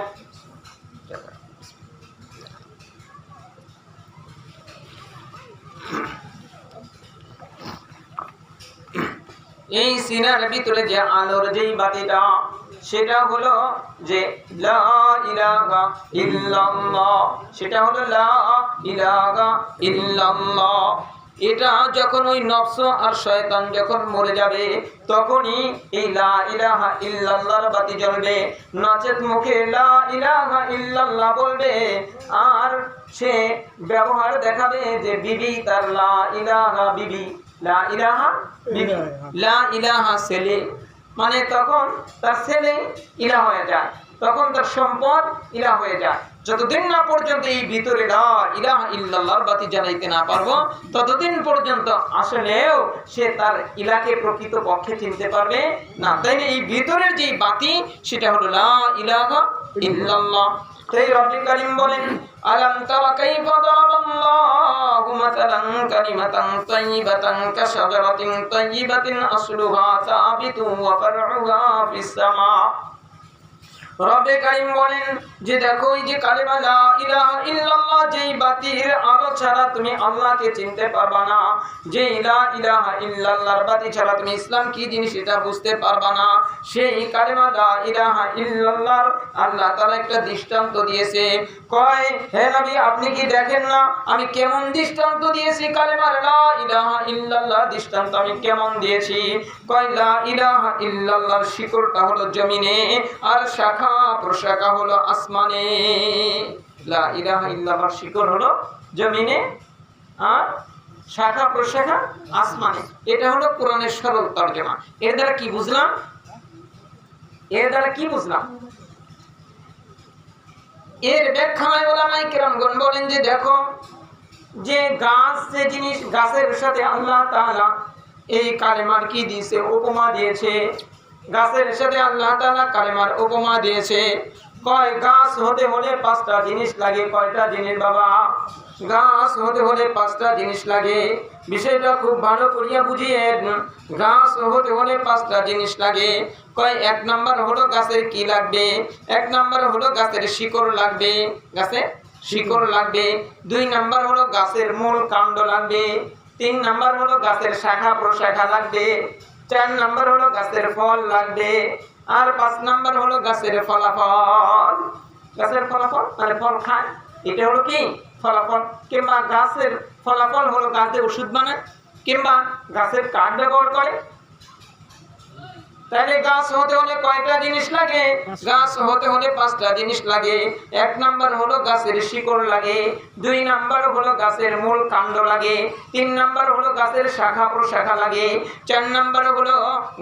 এই সিনার ভিতরে যে আলোর যেই বাতিটা, সেটা হলো যে লা ইলাহা ইল্লাল্লাহ, সেটা হলো লা ইলাহা ইল্লাল্লাহ। এটা যখন ওই নফস আর শয়তান যখন মরে যাবে তখনই এই লা ইলাহা ইল্লাল্লাহর বাতি জ্বলবে। নাচেত মুখে লা ইলাহা ইল্লাল্লাহ বলবে আর সে ব্যবহার দেখাবে যে বিবি তার লা ইলাহা বিবি, লা ইলাহা বিবি, লা ইলাহা ছেলে, মানে তখন তার ছেলে ইলাহ হয়ে যায়, তখন তার সম্পদ ইলাহ হয়ে যায়। যতদিন না পর্যন্ত এই ভিতরে লা ইলাহা ইল্লাল্লাহর বাতি জ্বালাইতে না পারবো ততদিন পর্যন্ত আসলেও সে তার ইলাকে প্রকৃত পক্ষে চিনতে পারবে না। তাই এই ভিতরের যে বাতি সেটা হলো লা ইলাহা ইল্লাল্লাহ। তাই রব্বুল কারীম বলেন আলাম তারা কাইফা দারাবাল্লাহু মাতালান কালিমাতান তাইয়্যিবাতান কাশাজারাতিন তাইয়্যিবাতিন আসলুহা সাবিতুন ওয়া ফারউহা ফিস সামা। রব্বে কারীম বলেন যে দেখো এই যে কালিমা লা ইলাহা ইল্লাল্লাহ, যেই বাতির আলো ছাড়া তুমি আল্লাহকে চিনতে পারবা না, যে লা ইলাহা ইল্লাল্লাহর বাতি ছাড়া তুমি ইসলাম কি জিনিস এটা বুঝতে পারবা না, সেই কালিমা লা ইলাহা ইল্লাল্লাহর আল্লাহ তাআলা একটা দৃষ্টান্ত দিয়েছে। কয় হে নবী আপনি কি দেখেন না আমি কেমন দৃষ্টান্ত দিয়েছি, কালিমা লা ইলাহা ইল্লাল্লাহ দৃষ্টান্ত আমি কেমন দিয়েছি। কয় লা ইলাহা ইল্লাল্লাহর শিকড়টা হলো জমিনে আর শাখা প্রশাখা হলো আসমানে। লা ইলাহা ইল্লাল্লাহর শিকড় হলো জমিনে আর শাখা প্রশাখা আসমানে। এটা হলো কোরআনের সরল তরজমা। এর দ্বারা কি বুঝলাম? এর দ্বারা কি বুঝলাম? এর ব্যাখ্যায় উলামায়ে কেরামগণ বলেন যে দেখো যে গাছ যে জিনিস, গাছের সাথে আল্লাহ তাআলা এই কালেমার কি দিয়েছে, উপমা দিয়েছে। গাছের সাথে আল্লাহ তাআলা কালেমার উপমা দিয়েছে। কয় গাছ হতে হলে পাঁচটা জিনিস লাগে। কয়টা জিনিস বাবা? গাছ হতে হলে পাঁচটা জিনিস লাগে। বিষয়টা খুব ভালো করিয়া বুঝিয়েন। গাছ হতে হলে পাঁচটা জিনিস লাগে। কয় এক নাম্বার হলো গাছের কি লাগবে? এক নাম্বার হলো গাছের শিকড় লাগবে, গাছের শিকড় লাগবে। দুই নাম্বার হলো গাছের মূল কাণ্ড লাগবে। তিন নাম্বার হলো গাছের শাখা প্রশাখা লাগবে। চার নাম্বার হলো গাছের ফল লাগবে। আর পাঁচ নাম্বার হলো গাছের ফলাফল। গাছের ফলাফল মানে ফল খায়, এটা হলো কি ফলাফল। কিংবা গাছের ফলাফল হলো গাছে ওষুধ বানায় কিংবা গাছের কাঠ ব্যবহার করে। তাহলে গাছ হতে হলে কয়টা জিনিস লাগে? গাছ হতে হলে পাঁচটা জিনিস লাগে। এক নাম্বার হলো গাছের শিকড় লাগে। দুই নাম্বার হলো গাছের মূল কাণ্ড লাগে। তিন নাম্বার হলো গাছের শাখা প্রশাখা লাগে। চার নাম্বার হলো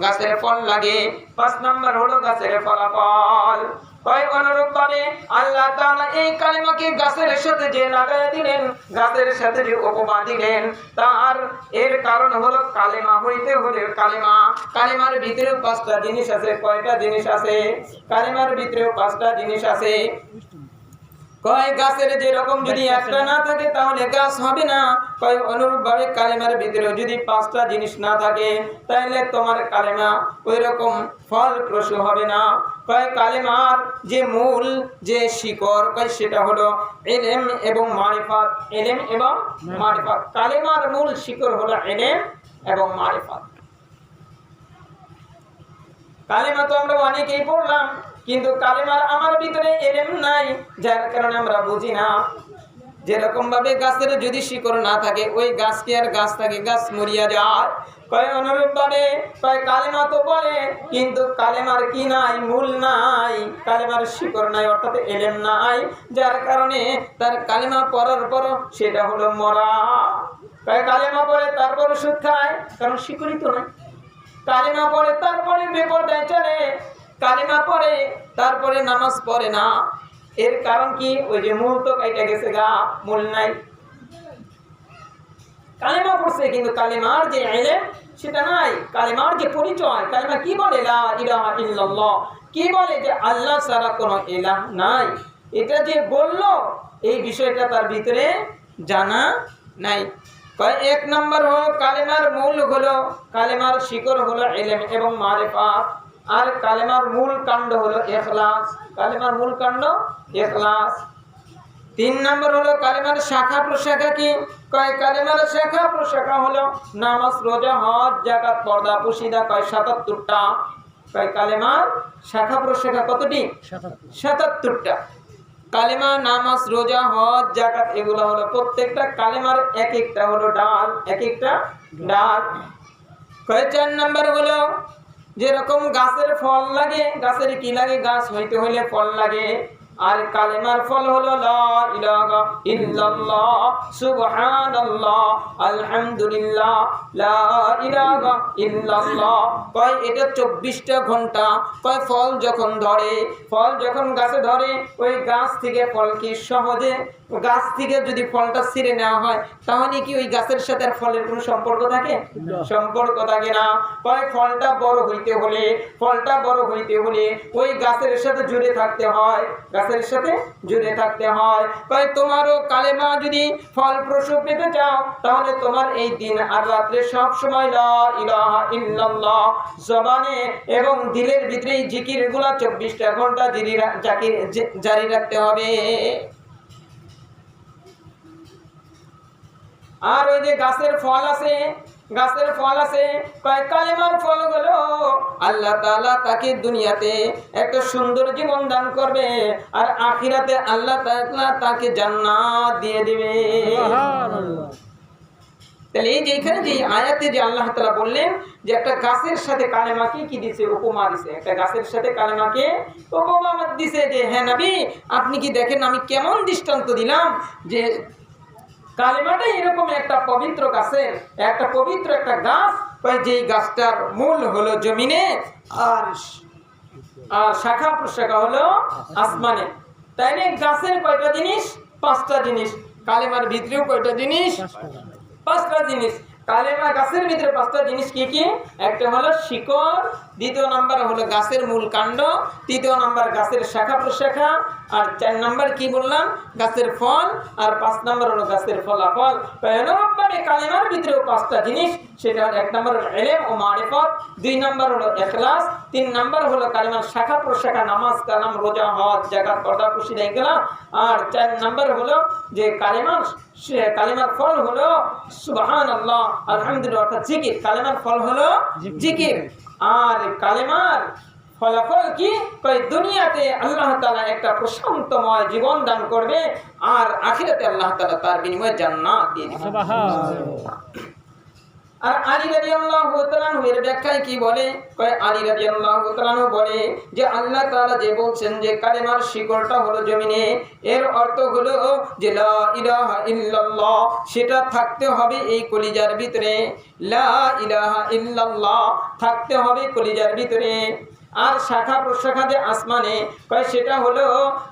গাছের ফল লাগে। পাঁচ নাম্বার হলো গাছের ফলাফল। কয় অনুরূপ ভাবে আল্লাহ তাআলা এই কালিমাকে গাছের সাথে যে লাগায় দিলেন, গাছের সাথে যে উপমা দিলেন, তার এর কারণ হলো কালেমা হইতে হলে কালেমা, কালেমার ভিতরেও পাঁচটা জিনিস আছে। কয়টা জিনিস আছে? কালেমার ভিতরেও পাঁচটা জিনিস আছে। কয় গাছের যেরকম যদি একটা না থাকে তাহলে গাছ হবে না। কয় অনুরূপ ভাবে কালেমার ভিতরে যদি পাঁচটা জিনিস না থাকে তাহলে তোমার কালেমা ওই রকম ফলপ্রসূ হবে না। কয় কালেমার যে মূল যে শিকড় কয় সেটা হলো ইলম এবং মারিফাত। ইলম এবং মারিফাত, কালেমার মূল শিকড় হলো ইলম এবং মারিফাত। কালেমা তো আমরা অনেকেই পড়লাম, কিন্তু কালেমার আমার ভিতরে ইলম নাই, যার কারণে আমরা বুঝি না। যেরকম ভাবে গাছের যদি শিকড় না থাকে ওই গাছ কি আর গাছ থাকে? গাছ মরিয়া যায়। কয় অনুরূপ ভাবে কয় কালেমা তো বলে কিন্তু কালেমার কি নাই? মূল নাই, কালেমার শিকড় নাই, অর্থাৎ ইলম নাই, যার কারণে তার কালেমা পড়ার পর সেটা হলো মরা। কয় কালেমা পড়ে তারপর ওষুধ খায়, কারণ শিকড়ই তো নাই। কালেমা পড়ে তারপরে বেপরদায় চলে, কালেমা পড়ে তারপরে নামাজ পড়ে না, এর কারণ কি? ওই যে মূল তো কাইটা গেছে গা, মূল নাই। কালেমা পড়ছে কিন্তু কালেমার যে ইলম সেটা নাই, কালেমার যে পরিচয়, কালেমা কি বলে? লা ইলাহা ইল্লাল্লাহ, কি বলে? যে আল্লাহ ছাড়া কোনো ইলাহ নাই, এটা যে বললো এই বিষয়টা তার ভিতরে জানা নাই। এক নম্বর হলো কালেমার মূল হলো, কালেমার শিকড় হলো ইলম এবং মারিফাত, আর কালেমার মূল কাণ্ড হলো ইখলাস। কালেমার মূল কাণ্ড ইখলাস। 3 নম্বর হলো কালেমার শাখা প্রশাখা কি? কয় কালেমার শাখা প্রশাখা হলো নামাজ, রোজা, হজ, যাকাত, পর্দা, পুশিদা, কয় 77টা। কয় কালেমার শাখা প্রশাখা কতটি? 77টা। কালেমা, নামাজ, রোজা, হজ, যাকাত এগুলো হলো প্রত্যেকটা কালেমার এক একটা হলো ডাল, এক একটা ডাল। কয় 4 নম্বর হলো যেরকম গাছের ফল লাগে, গাছের কি লাগে? গাছ হইতে হইলে ফল লাগে। আর কালেমার ফল হলো লা ইলাহা ইল্লাল্লাহ, সুবহানাল্লাহ, আলহামদুলিল্লাহ, লা ইলাহা ইল্লাল্লাহ। কয় এটা 24টা ঘন্টা। কয় ফল যখন ধরে, ফল যখন গাছে ধরে, ওই গাছ থেকে ফল কি সহজে, গাছ থেকে যদি ফলটা ছিঁড়ে নেওয়া হয় তাহলে কি ওই গাছের সাথে আর ফলের কোনো সম্পর্ক থাকে? সম্পর্ক থাকে না। কয় ফলটা বড় হইতে হলে, ফলটা বড় হইতে হলে ওই গাছের সাথে জুড়ে থাকতে হয়, গাছের সাথে জুড়ে থাকতে হয়। কয় তোমারও কালেমা যদি ফল প্রসব পেতে চাও তাহলে তোমার এই দিন আর রাত্রে সব সময় লা ইলাহা ইল্লাল্লাহ জবানে এবং দিলের ভিতরে জিকিরগুলো 24টা ঘন্টা জারি রাখতে হবে। আর ওই যে গাছের ফল আছে, গাছের ফল আছে, কয় কালেমার ফলগুলো আল্লাহ তাআলা তাকে দুনিয়াতে একটা সুন্দর জীবন দান করবে আর আখিরাতে আল্লাহ তাআলা তাকে জান্নাত দিয়ে দিবে। সুবহানাল্লাহ। তাহলে এই যে এখানে যে আয়াতে যে আল্লাহ তাআলা বললেন যে একটা গাছের সাথে কালেমাকে কি দিছে? উপমা দিছে। একটা গাছের সাথে কালেমাকে উপমা দিছে যে হ্যাঁ নবী আপনি কি দেখেন আমি কেমন দৃষ্টান্ত দিলাম যে কালেমাটা এরকম একটা পবিত্র গাছের, একটা পবিত্র একটা গাছ, যেই গাছটার মূল হলো জমিনে আর শাখা প্রশাখা হলো আসমানে। তাইলে গাছের কয়টা জিনিস? 5টা জিনিস। কালেমার ভিতরেও কয়টা জিনিস? 5টা জিনিস। কালেমা গাছের ভিতরে 5টা জিনিস কি কি? একটা হলো শিকড়, দ্বিতীয় নাম্বার হলো গাছের মূল কাণ্ড, তৃতীয় নাম্বার গাছের শাখা প্রশাখা, আর 4 নাম্বার কি বললাম? গাছের ফল, আর 5 নাম্বার হলো গাছের ফলাফল। এরকমভাবে কালেমার ভিতরেও 5টা জিনিস, সেটা 1 নাম্বার হলো ইলম ও মারিফত, 2 নাম্বার হলো ইখলাস, 3 নাম্বার হলো কালেমার শাখা প্রশাখা, নামাজ, কালাম, রোজা, হজ, যাকাত, পর্দা, পুশিদা এগুলা, আর 4 নাম্বার হলো যে কালেমার ফল হলো সুবহানাল্লাহ, আলহামদুলিল্লাহ, অর্থাৎ জিকির। কালেমার ফল হলো জিকির। আর কালেমার ফলাফল কি? কই দুনিয়াতে আল্লাহ তাআলা একটা প্রশান্তময় জীবন দান করবে আর আখিরাতে আল্লাহ তাআলা তার বিনিময়ে জান্নাত দিয়ে দিবেন। সুবহানাল্লাহ। আর আলী রাদিয়াল্লাহু তাআলা এর ব্যাখ্যায় কি বলে? কই আলী রাদিয়াল্লাহু তাআলা বলে যে আল্লাহ তাআলা যে বলছেন যে কালেমার শিকড়টা হলো জমিনে, এর অর্থ হলো যে লা ইলাহা ইল্লাল্লাহ সেটা থাকতে হবে এই কলিজার ভিতরে, লা ইলাহা ইল্লাল্লাহ থাকতে হবে কলিজার ভিতরে। আর শাখা প্রশাখা যে আসমানে, কয় সেটা হলো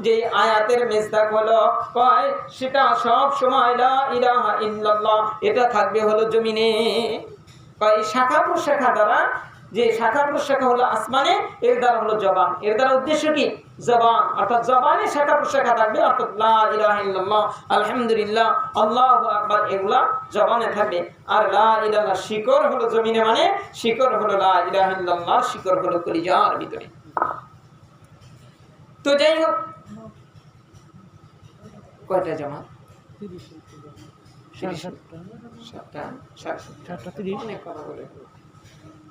যে আয়াতের মেজদাক হলো, কয় সেটা সব সময় লা ইলাহা ইল্লাল্লাহ এটা থাকবে হলো জমিনে। কয় শাখা প্রশাখা দ্বারা, যে শাখা প্রশাখা হলো আসমানে, এর দ্বারা হলো জবান। এর দ্বারা উদ্দেশ্য কি? জবান, অর্থাৎ জবানে শাখা প্রশাখা থাকবে, অর্থাৎ লা ইলাহা ইল্লাল্লাহ, আলহামদুলিল্লাহ, আল্লাহু আকবার এগুলা জবানে থাকবে। আর লা ইলাহা শিকড় হলো জমিনে, মানে শিকড় হলো লা ইলাহা ইল্লাল্লাহ, শিকড় হলো কলিজার ভিতরে। তো যাই হোক, কয়টা জামাত? 30 অনেক কথা বলে।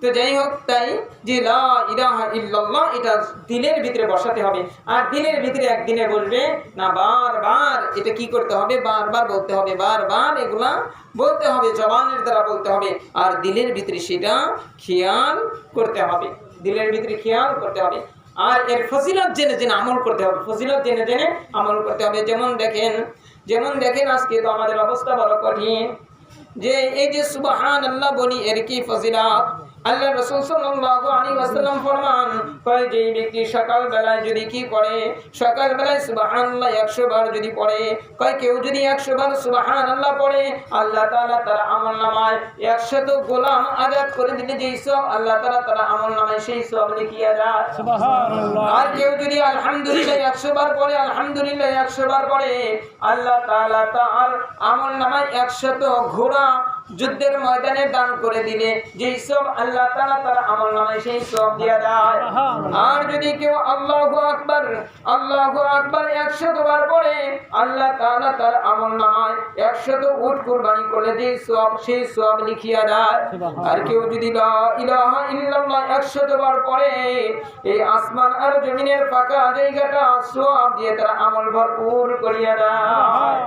তো যাই হোক, তাই যে লা ইলাহা ইল্লাল্লাহ এটা দিলের ভিতরে বসাতে হবে। আর দিলের ভিতরে একদিনে বলবে না, বারবার এটা কি করতে হবে? বারবার বলতে হবে, বারবার এগুলা বলতে হবে, জবানের দ্বারা বলতে হবে। আর দিলের ভিতরে সেটা খেয়াল করতে হবে, দিলের ভিতরে খেয়াল করতে হবে। আর এর ফজিলত জেনে জেনে আমল করতে হবে, ফজিলত জেনে জেনে আমল করতে হবে। যেমন দেখেন আজকে তো আমাদের অবস্থা বড় কঠিন, যে এই যে সুবহানাল্লাহ বলি এর কি ফজিলত, আল্লাহ রাসূল সাল্লাল্লাহু আলাইহি ওয়াসাল্লাম ফরমান, কয় যে ব্যক্তি সকাল বেলায় যদি কি করে, সকাল বেলায় সুবহানাল্লাহ 100 বার যদি পড়ে, কয় কেউ যদি 100 বার সুবহানাল্লাহ পড়ে, আল্লাহ তাআলা তার আমলনামায় 100 গোলাম আজাদ করে দিলে যেই সওয়াব আল্লাহ তাআলা তার আমলনামায় সেই সওয়াব লিখিয়ে দেয়। সুবহানাল্লাহ। আর কেউ যদি আলহামদুলিল্লাহ 100 বার পড়ে, আলহামদুলিল্লাহ 100 বার পড়ে, আল্লাহ তাআলা তার আমলনামায় 100 ঘোড়া যুদ্ধের ময়দানে দান করে দিলে যেই সব আল্লাহ তাআলা তার আমলনামায় সেই সব দিয়ে দেয়। আর যদি কেউ আল্লাহু আকবার 100 বার পড়ে, আল্লাহ তাআলা তার আমলনামায় 100 উট কুরবানি করলে যেই সব সেই সব লিখিয়া দেয়। আর কেউ যদি লা ইলাহা ইল্লাল্লাহ 100 বার পড়ে, এই আসমান আর জমিনের ফাঁকা জায়গাটা সওয়াব দিয়ে তার আমল ভরপুর করিয়া দেয়।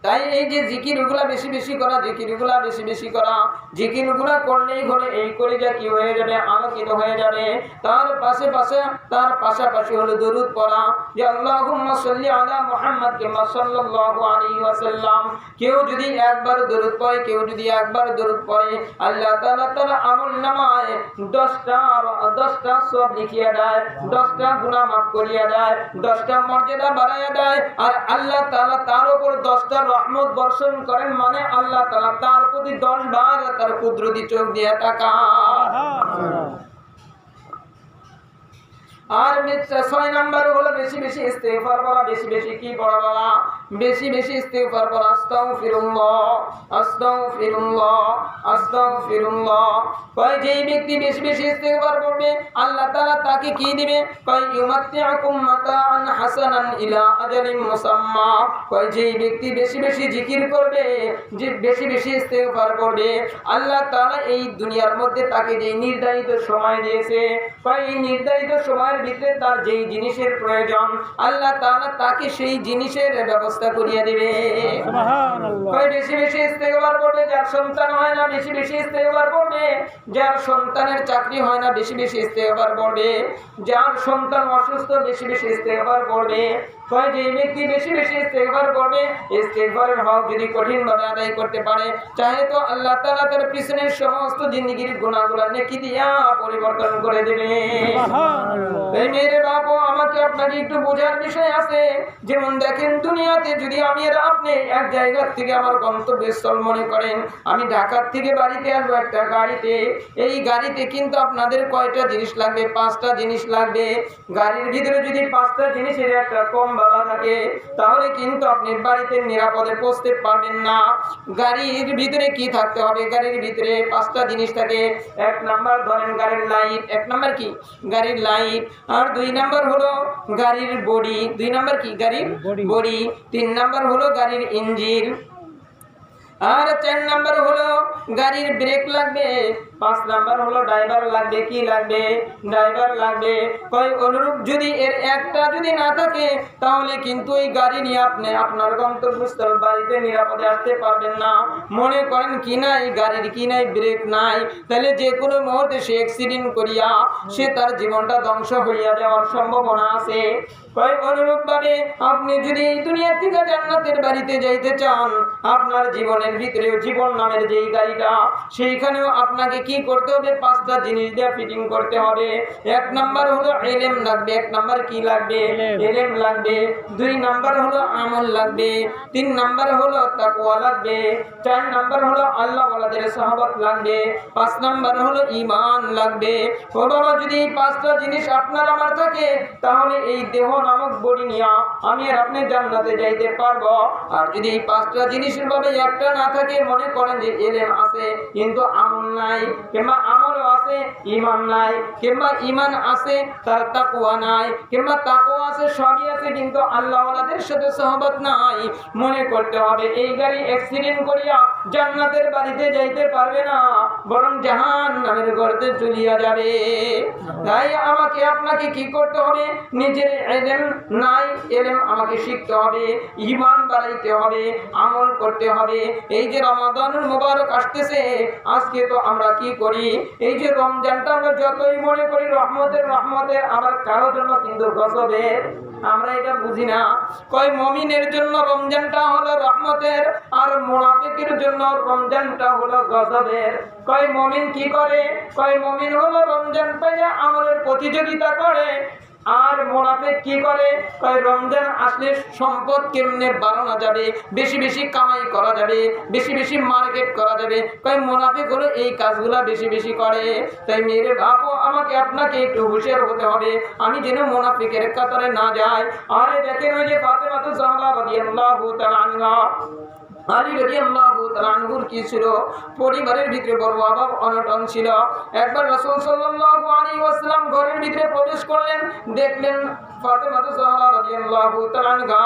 তাই এই যে জিকিরগুলা বেশি বেশি করা, জিকিরগুলা বেশি বেশি করা, জিকিরগুলা করলেই হলে এই কলিজা কি হয়ে যাবে, আলোকিত হয়ে যাবে। তার পাশাপাশি হলো দরুদ পড়া, যে আল্লাহুম্মা সাল্লি আলা মুহাম্মাদ কামা সাল্লাল্লাহু আলাইহি ওয়াসাল্লাম। কেউ যদি একবার দরুদ পড়ে, কেউ যদি একবার দরুদ পড়ে, আল্লাহ তাআলা তার আমলনামায় 10টা সওয়াব লিখিয়ে দেয়, 10টা গুনাহ মাফ করিয়া দেয়, 10টা মর্যাদা বাড়াইয়া দেয়। আর আল্লাহ তাআলা তার উপর 10টা রহমত বর্ষণ করেন, মানে আল্লাহ তাআলা তার প্রতি 10 বার তার কুদরতি চোখ দিয়ে তাকান। আর 6 নাম্বার হলো বেশি বেশি ইস্তিগফার করা। বেশি বেশি কি পড়া বাবা? বেশি বেশি ইস্তিগফার করা। আস্তাগফিরুল্লাহ, আস্তাগফিরুল্লাহ, আস্তাগফিরুল্লাহ। কয় যেই ব্যক্তি বেশি বেশি ইস্তিগফার করবে, আল্লাহ তাআলা তাকে কি দিবে? কয় ইউমাত্তিউকুম মাতাআন হাসানান ইলা আজালিন মুসাম্মা। কয় যেই ব্যক্তি বেশি বেশি জিকির করবে, যে বেশি বেশি ইস্তিগফার করবে, আল্লাহ তাআলা এই দুনিয়ার মধ্যে তাকে যে নির্ধারিত সময় দিয়েছে, কয় এই নির্ধারিত সময় ভিতরে তার যেই জিনিসের প্রয়োজন, আল্লাহ তাআলা তাকে সেই জিনিসের ব্যবস্থা করিয়ে দিবে। সুবহানাল্লাহ। কয় বেশি বেশি ইস্তিগফার করবে, যার সন্তান হয় না বেশি বেশি ইস্তিগফার করবে, যার সন্তানের চাকরি হয় না বেশি বেশি ইস্তিগফার করবে, যার সন্তান অসুস্থ বেশি বেশি ইস্তিগফার করবে। কয় যে ব্যক্তি বেশি বেশি ইস্তিগফার করবে, ইস্তিগফারের হক যদি কঠিন ভাবে আদায় করতে পারে, চাহে তো আল্লাহ তাআলা তার পিছনের সমস্ত জিন্দেগির গুনাহগুলো নেকি দিয়া পরিবর্তন করে দেবে। সুবহানাল্লাহ। এই মেরে বাবু, আমাকে আপনাকে একটু বোঝার বিষয় আছে। যেমন দেখেন, দুনিয়াতে যদি আমি আর আপনি এক জায়গা থেকে আমার গন্তব্যস্থল মনে করেন, আমি ঢাকা থেকে বাড়িতে আসবো একটা গাড়িতে, এই গাড়িতে কিন্তু আপনাদের কয়টা জিনিস লাগবে? 5টা জিনিস লাগবে। গাড়ির ভিতরে যদি 5টা জিনিসের একটা কম বাবা থাকে, তাহলে কিন্তু আপনি বাড়িতে নিরাপদে পৌঁছতে পারবেন না। গাড়ির ভিতরে কি থাকতে হবে? গাড়ির ভিতরে 5টা জিনিস থাকে। 1 নাম্বার ধরেন গাড়ির লাইট। 1 নাম্বার কি? গাড়ির লাইট। আর 2 নাম্বার হলো গাড়ির বডি। 2 নাম্বার কি? গাড়ির বডি। 3 নাম্বার হলো গাড়ির ইঞ্জিন। আর 4 নাম্বার হলো গাড়ির ব্রেক লাগবে। 5 নাম্বার হলো ড্রাইভার লাগবে। কি লাগবে? ড্রাইভার লাগবে। কয় অনুরূপ যদি এর একটা যদি না থাকে, তাহলে কিন্তু এই গাড়ি নিয়ে আপনি আপনার গন্তব্যস্থল বাড়িতে নিরাপদে আসতে পারবেন না। মনে করেন কি নাই গাড়ির কি নাই ব্রেক নাই, তাহলে যে কোনো মুহূর্তে সে অ্যাক্সিডেন্ট করিয়া সে তার জীবনটা ধ্বংস হইয়া যাওয়ার সম্ভাবনা আছে। কয় অনুরূপ ভাবে আপনি যদি এই দুনিয়া থেকে জান্নাতের বাড়িতে যাইতে চান, আপনার জীবনের ভিতরে জীবন নামের যেই গাড়িটা, সেইখানেও আপনাকে কি করতে হবে? 5টা জিনিস দিয়ে ফিটিং করতে হবে। 1 নাম্বার হলো ইলম লাগবে। 1 নাম্বার কি লাগবে? ইলম লাগবে। 2 নাম্বার হলো আমল লাগবে। 3 নাম্বার হলো তাকওয়া লাগবে। 4 নাম্বার হলো আল্লাহ ওয়ালাদের সাহাবত লাগবে। 5 নাম্বার হলো ঈমান লাগবে। ও বাবা, যদি এই 5টা জিনিস আপনার আমার থাকে, তাহলে এই দেহ নামক বডি নিয়ে আমি আর আপনি জান্নাতে যাইতে পারবো। আর যদি এই 5টা জিনিসের ভাবে একটা না থাকে, মনে করেন যে ইলম আছে কিন্তু আমল নাই, কিংবা আমল আছে ঈমান নাই, কিংবা ঈমান আছে তার তাকওয়া নাই, কিংবা তাকওয়া আছে সবই আছে কিন্তু আল্লাহ ওয়ালাদের সাথে সহবত নাই, মনে করতে হবে এই গাড়ি অ্যাক্সিডেন্ট করিয়া জান্নাতের বাড়িতে যাইতে পারবে না, বরং জাহান্নামের গর্তে চলিয়া যাবে। তাই আমাকে আপনাকে কি করতে হবে? নিজের ইলম নাই, ইলম আমাকে শিখতে হবে, ঈমান বাড়াইতে হবে, আমল করতে হবে। এই যে রমাদানুল মুবারক আসতেছে, আজকে তো আমরা কি করি? এই যে রমজানটা আমরা যতই মনে করি রহমতের, আবার কারোর জন্য কিন্তু গজবের। আমরা এটা বুঝি না। কয় মুমিনের জন্য রমজানটা হলো রহমতের, আর মুনাফিকের জন্য জন্য রমজানটা হলো গজবের। কয় মুমিন কি করে? কয় মুমিন হলো রমজান পাইয়া আমলের প্রতিযোগিতা করে। আর মুনাফিক কি করে? কয় রমজান আসলে সম্পদ কেমনে বাড়ানো যাবে, বেশি বেশি কামাই করা যাবে, বেশি বেশি মার্কেট করা যাবে। কয় মুনাফিক হলো এই কাজগুলা বেশি বেশি করে। তাই মেরে বাপু, আমাকে আপনাকে একটু হুঁশিয়ার হতে হবে, আমি যেন মুনাফিকের কাতারে না যাই। আরে দেখেন, ওই যে ফাতেমা জাহরা রাদিয়াল্লাহু তাআলা আনহা, আলী রাদিয়াল্লাহু তাআলা আনহুর কি ছিল? পরিবারের ভিতরে বড় অভাব অনটন ছিল। একবার রাসূল সাল্লাল্লাহু আলাইহি ওয়াসাল্লাম ঘরের ভিতরে প্রবেশ করলেন, দেখলেন ফাতেমা জাহরা রাদিয়াল্লাহু তাআলা আনহা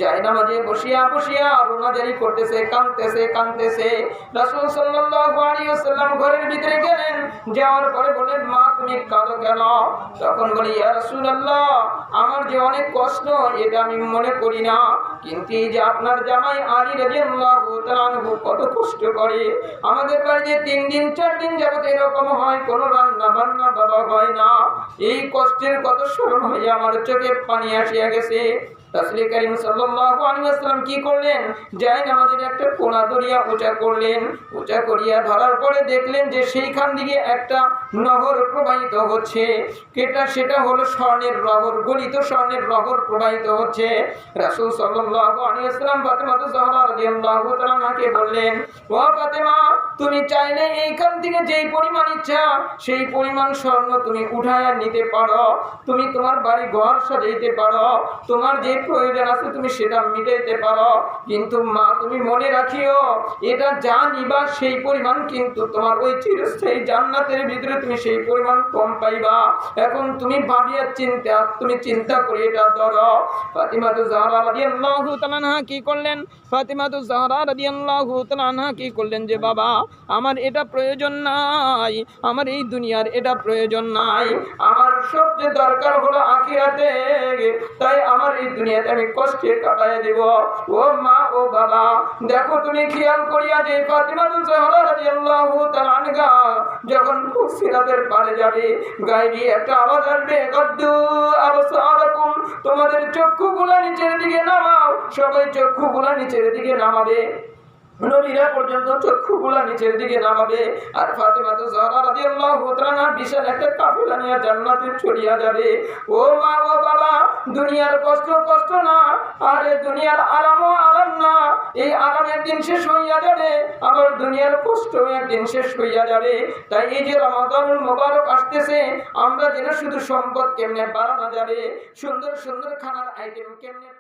জায়নামাজে বসিয়া বসিয়া রোনাজারি করতেছে, কাঁদতেছে। রাসূল সাল্লাল্লাহু আলাইহি ওয়াসাল্লাম ঘরের ভিতরে গেলেন, যাওয়ার পরে বললেন, মা তুমি কাঁদো কেন? তখন বলি, ইয়া রাসূলুল্লাহ, আমার যে অনেক কষ্ট এটা আমি মনে করি না, কিন্তু এই যে আপনার জামাই আলী রাদিয়াল্লাহু তাআলা আনহু কত কষ্ট করে, আমাদের বাড়িতে 3 দিন 4 দিন যাবত এরকম হয়, কোনো রান্না বান্না বাবা হয় না, এই কষ্টের কত স্মরণ হয়ে আমার চোখে পানি আসিয়া গেছে। রাসূল করিম সাল্লাল্লাহু আলাইহি ওয়াসাল্লাম কি করলেন? জায়নামাজের একটা কোণা ধরিয়া উঁচা করলেন, উঁচা করিয়া ধরার পরে দেখলেন যে সেইখান দিকে একটা নহর প্রবাহিত হচ্ছে। সেটা হলো স্বর্ণের নহর, গলিত স্বর্ণের নহর প্রবাহিত হচ্ছে। রাসূল সাল্লাল্লাহু আলাইহি ওয়াসাল্লাম ফাতেমা জাহরা রাদিয়াল্লাহু তাআলা আনহাকে বললেন, ও ফাতেমা, তুমি চাইলে এইখান থেকে যেই পরিমাণ ইচ্ছা সেই পরিমাণ স্বর্ণ তুমি উঠায় নিতে পারো, তুমি তোমার বাড়ি ঘর সাজাইতে পারো, তোমার যে প্রয়োজন আছে তুমি সেটা মিটাইতে পারো, কিন্তু মা তুমি মনে রাখিও, এটা যা নিবা সেই পরিমাণ কিন্তু তোমার ওই চিরস্থায়ী জান্নাতের ভিতরে তুমি সেই পরিমাণ কম পাইবা। এখন তুমি ভাবিয়া চিন্তা করে এটা ধরো। ফাতিমা জাহরা রাদিয়াল্লাহু তাআলা আনহা কি করলেন? ফাতিমা জাহরা রাদিয়াল্লাহু তাআলা আনহা কি করলেন যে, বাবা আমার এটা প্রয়োজন নাই, আমার এই দুনিয়ার এটা প্রয়োজন নাই, আমার সবচেয়ে দরকার হলো আখিরাতে, তাই আমার এই দুনিয়াতে আমি কষ্টে কাটায় দেব। ও মা, ও বাবা, দেখো তুমি খেয়াল করিয়া যে ফাতিমা জাহরা রাদিয়াল্লাহু তাআলা আনহা যখন সিরাতের পারে যাবে, গায়ে একটা আওয়াজ আসবে, গদ্দু আবসারাকুম, তোমাদের চক্ষুগুলা নিচের দিকে নামাও। সবাই চক্ষুগুলা নিচের দিকে নামাবে, নবীরা পর্যন্ত চক্ষুগুলা নিচের দিকে নামাবে। আর ফাতিমা জাহরা রাদিয়াল্লাহু তাআলা বিশাল একটা কাফেলা নিয়ে জান্নাতে চলিয়া যাবে। ও মা, ও বাবা, দুনিয়ার কষ্ট না, আরে দুনিয়ার আরামও আরাম না, এই আরাম একদিন শেষ হইয়া যাবে, আবার দুনিয়ার কষ্ট একদিন শেষ হইয়া যাবে। তাই এই যে রমাদানুল মুবারক আসতেছে, আমরা যেন শুধু সম্পদ কেমনে বাড়ানো যাবে, সুন্দর সুন্দর খানার আইটেম কেমনে